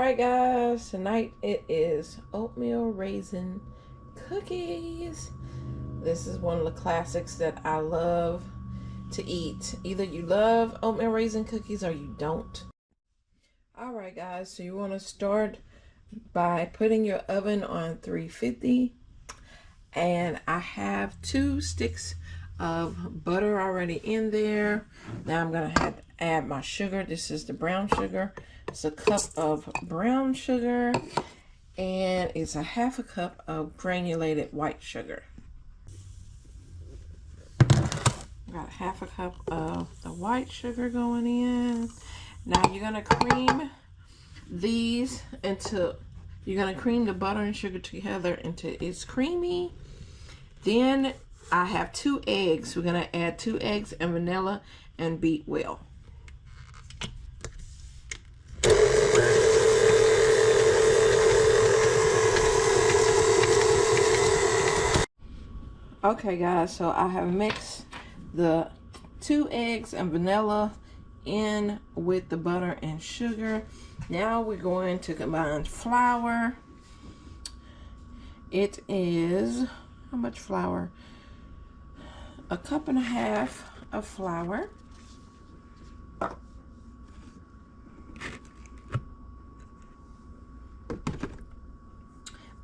Alright guys, tonight it is oatmeal raisin cookies. This is one of the classics that I love to eat. Either you love oatmeal raisin cookies or you don't. Alright guys, so you want to start by putting your oven on 350, and I have 2 sticks of butter already in there. Now I'm going to have to add my sugar. This is the brown sugar. It's a cup of brown sugar, and it's a half a cup of granulated white sugar. Got half a cup of the white sugar going in. Now you're going to cream these until you're going to cream the butter and sugar together until it's creamy. Then I have 2 eggs. We're going to add 2 eggs and vanilla and beat well. Okay guys, so I have mixed the 2 eggs and vanilla in with the butter and sugar. Now we're going to combine flour. It is, how much flour? A cup and a half of flour.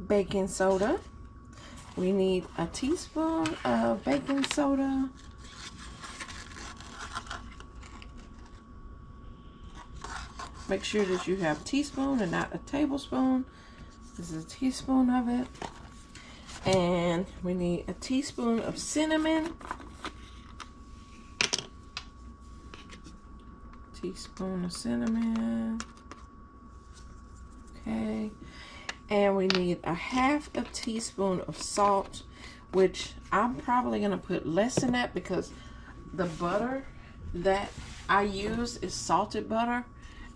Baking soda. We need a teaspoon of baking soda. Make sure that you have a teaspoon and not a tablespoon. This is a teaspoon of it. And we need a teaspoon of cinnamon. Teaspoon of cinnamon. Okay. And we need a half a teaspoon of salt, which I'm probably going to put less than that because the butter that I use is salted butter,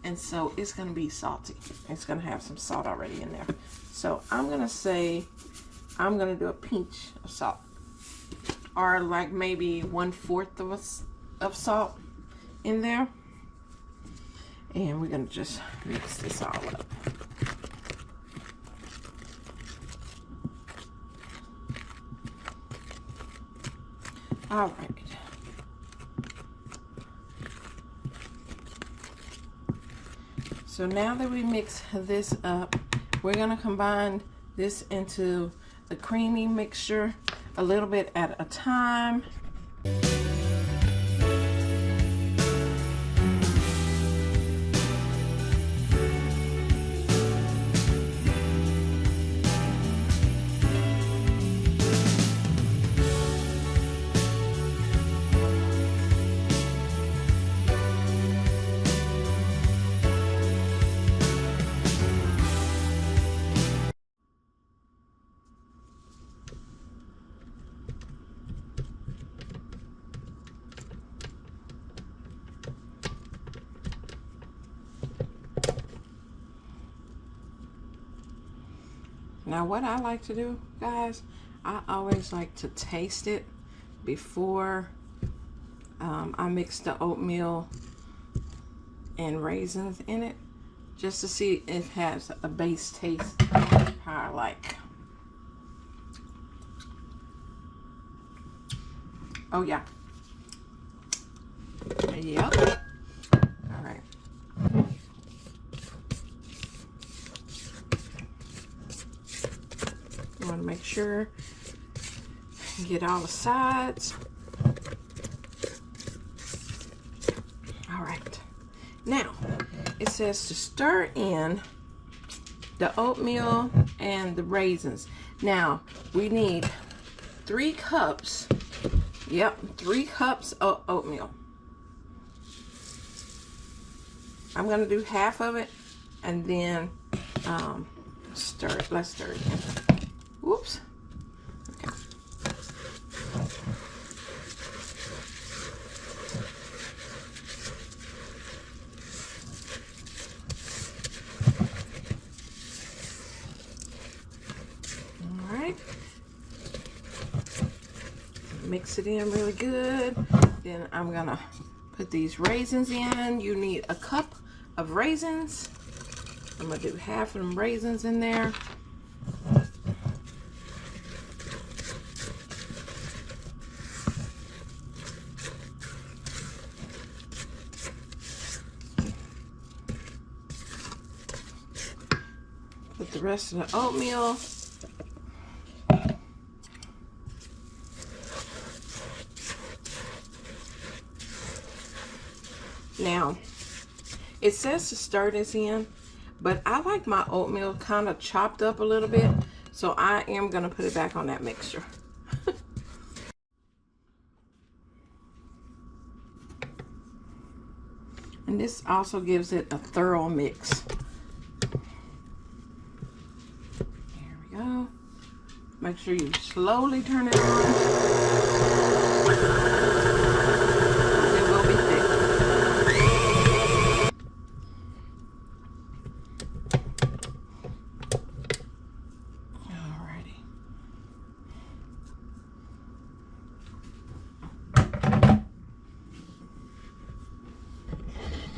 and so it's going to be salty. It's going to have some salt already in there. So I'm going to say I'm going to do a pinch of salt, or like maybe 1/4 of salt in there. And we're going to just mix this all up. All right. So now that we mix this up, we're going to combine this into the creamy mixture a little bit at a time. Now what I like to do, guys, I always like to taste it before I mix the oatmeal and raisins in it, just to see if it has a base taste how I like. Oh yeah. Yep. All right. You want to make sure you get all the sides. All right. Now, it says to stir in the oatmeal and the raisins. Now, we need 3 cups. Yep, 3 cups of oatmeal. I'm going to do half of it and then stir it. Let's stir it in. Whoops. Okay. All right. Mix it in really good. Then I'm gonna put these raisins in. You need a cup of raisins. I'm gonna do half of them raisins in there. Put the rest of the oatmeal. Now, it says to stir this in, but I like my oatmeal kind of chopped up a little bit, so I am going to put it back on that mixture. And this also gives it a thorough mix. There we go. Make sure you slowly turn it on. It will be thick. Alrighty.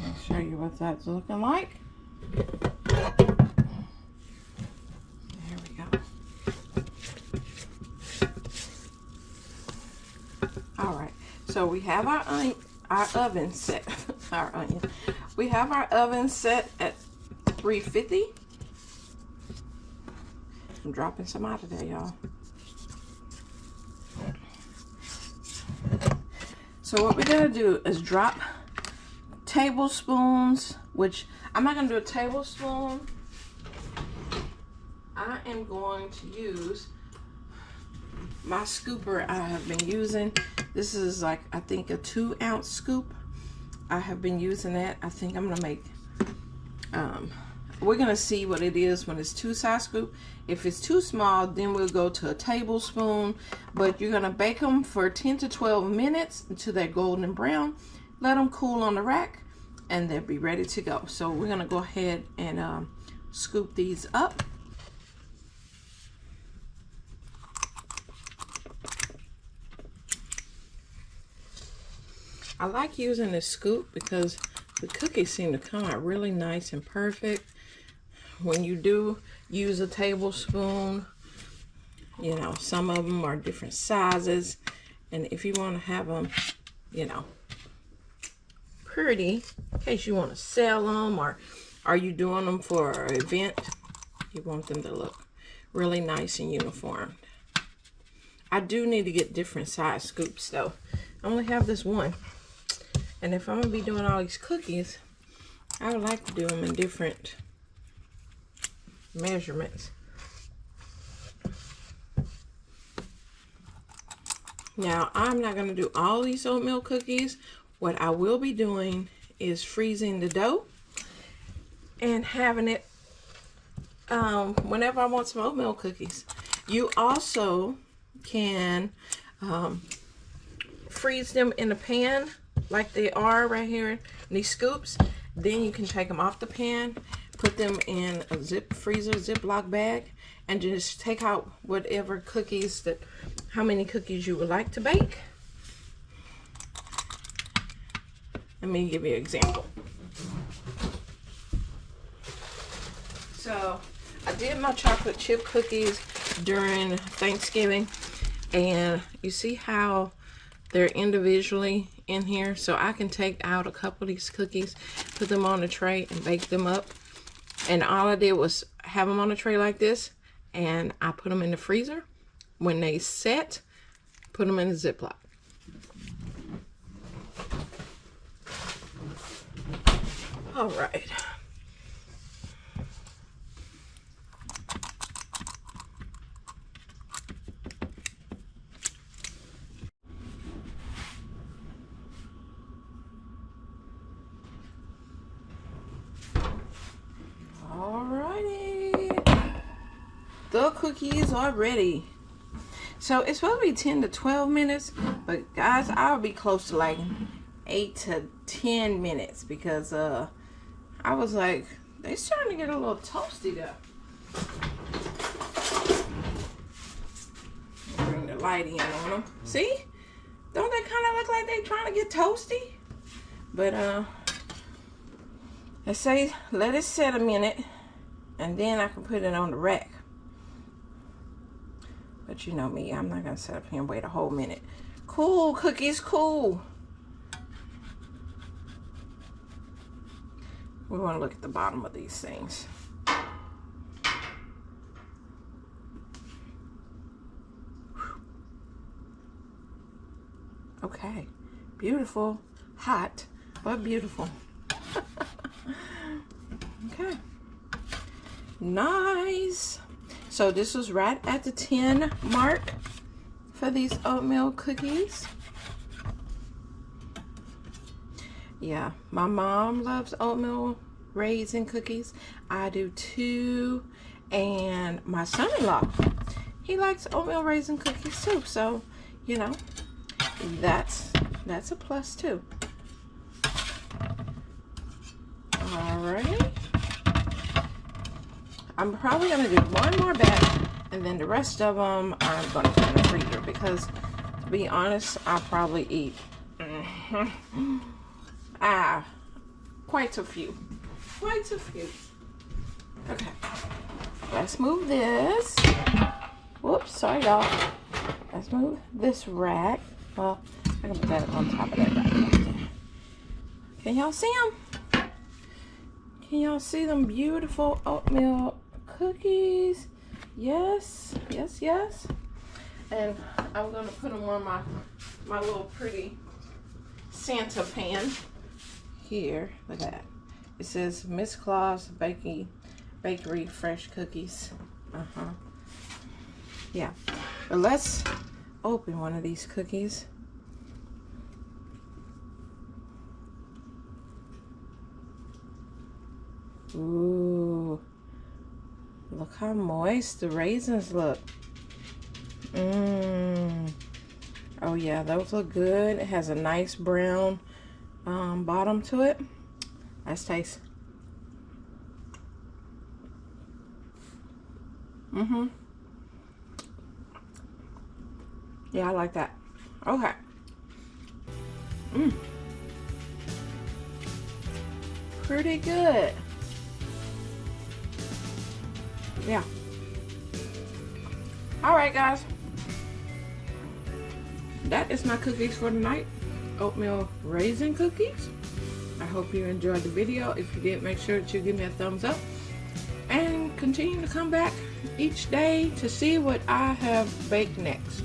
I'll show you what that's looking like. So we have our oven set. We have our oven set at 350. I'm dropping some out of there, y'all. So what we're gonna do is drop tablespoons, which I'm not gonna do a tablespoon. I am going to use my scooper I have been using. This is like, I think, a 2-ounce scoop. I have been using that. I think I'm gonna make, we're gonna see what it is when it's 2-size scoop. If it's too small, then we'll go to a tablespoon. But you're gonna bake them for 10 to 12 minutes until they're golden brown. Let them cool on the rack, and they'll be ready to go. So we're gonna go ahead and scoop these up. I like using this scoop because the cookies seem to come out really nice and perfect. When you do use a tablespoon, you know, some of them are different sizes. And if you want to have them, you know, pretty, in case you want to sell them, or are you doing them for an event, you want them to look really nice and uniform. I do need to get different size scoops though. I only have this one. And if I'm going to be doing all these cookies, I would like to do them in different measurements. Now, I'm not going to do all these oatmeal cookies. What I will be doing is freezing the dough and having it whenever I want some oatmeal cookies. You also can freeze them in a pan like they are right here in these scoops. Then you can take them off the pan, put them in a Ziploc bag, and just take out whatever cookies how many cookies you would like to bake. Let me give you an example. So I did my chocolate chip cookies during Thanksgiving, and you see how they're individually in here. So I can take out a couple of these cookies, put them on a tray, and bake them up. And all I did was have them on a tray like this, and I put them in the freezer. When they set, put them in a Ziploc. All right. The cookies are ready. So it's supposed to be 10 to 12 minutes, but guys, I'll be close to like 8 to 10 minutes because I was like, they're starting to get a little toasty though. Bring the light in on them. See? Don't they kind of look like they're trying to get toasty? But let's say let it set a minute. and then I can put it on the rack. But you know me, I'm not gonna sit up here and wait a whole minute. Cool, cookies, cool. We want to look at the bottom of these things. Okay, beautiful, hot, but beautiful. Okay, nice. So this was right at the 10 mark for these oatmeal cookies. Yeah, my mom loves oatmeal raisin cookies. I do too. And my son-in-law, he likes oatmeal raisin cookies too. So, you know, that's a plus too. Alright. I'm probably going to do one more batch, and then the rest of them I'm going to put in the freezer because, to be honest, I'll probably eat quite a few. Quite a few. Okay. Let's move this. Whoops, sorry y'all. Let's move this rack. Well, I can put that on top of that rack. Can y'all see them? Can y'all see them beautiful oatmeal cookies? Yes, yes, yes. And I'm gonna put them on my little pretty Santa pan here. Look at that. It says Miss Claus Bakery Fresh Cookies. Yeah. But let's open one of these cookies. Ooh. Look how moist the raisins look. Oh yeah, those look good. It has a nice brown bottom to it. Let's taste. Yeah, I like that. Okay. Pretty good. Yeah. Alright guys, that is my cookies for tonight. Oatmeal raisin cookies. I hope you enjoyed the video. If you did, make sure that you give me a thumbs up and continue to come back each day to see what I have baked next.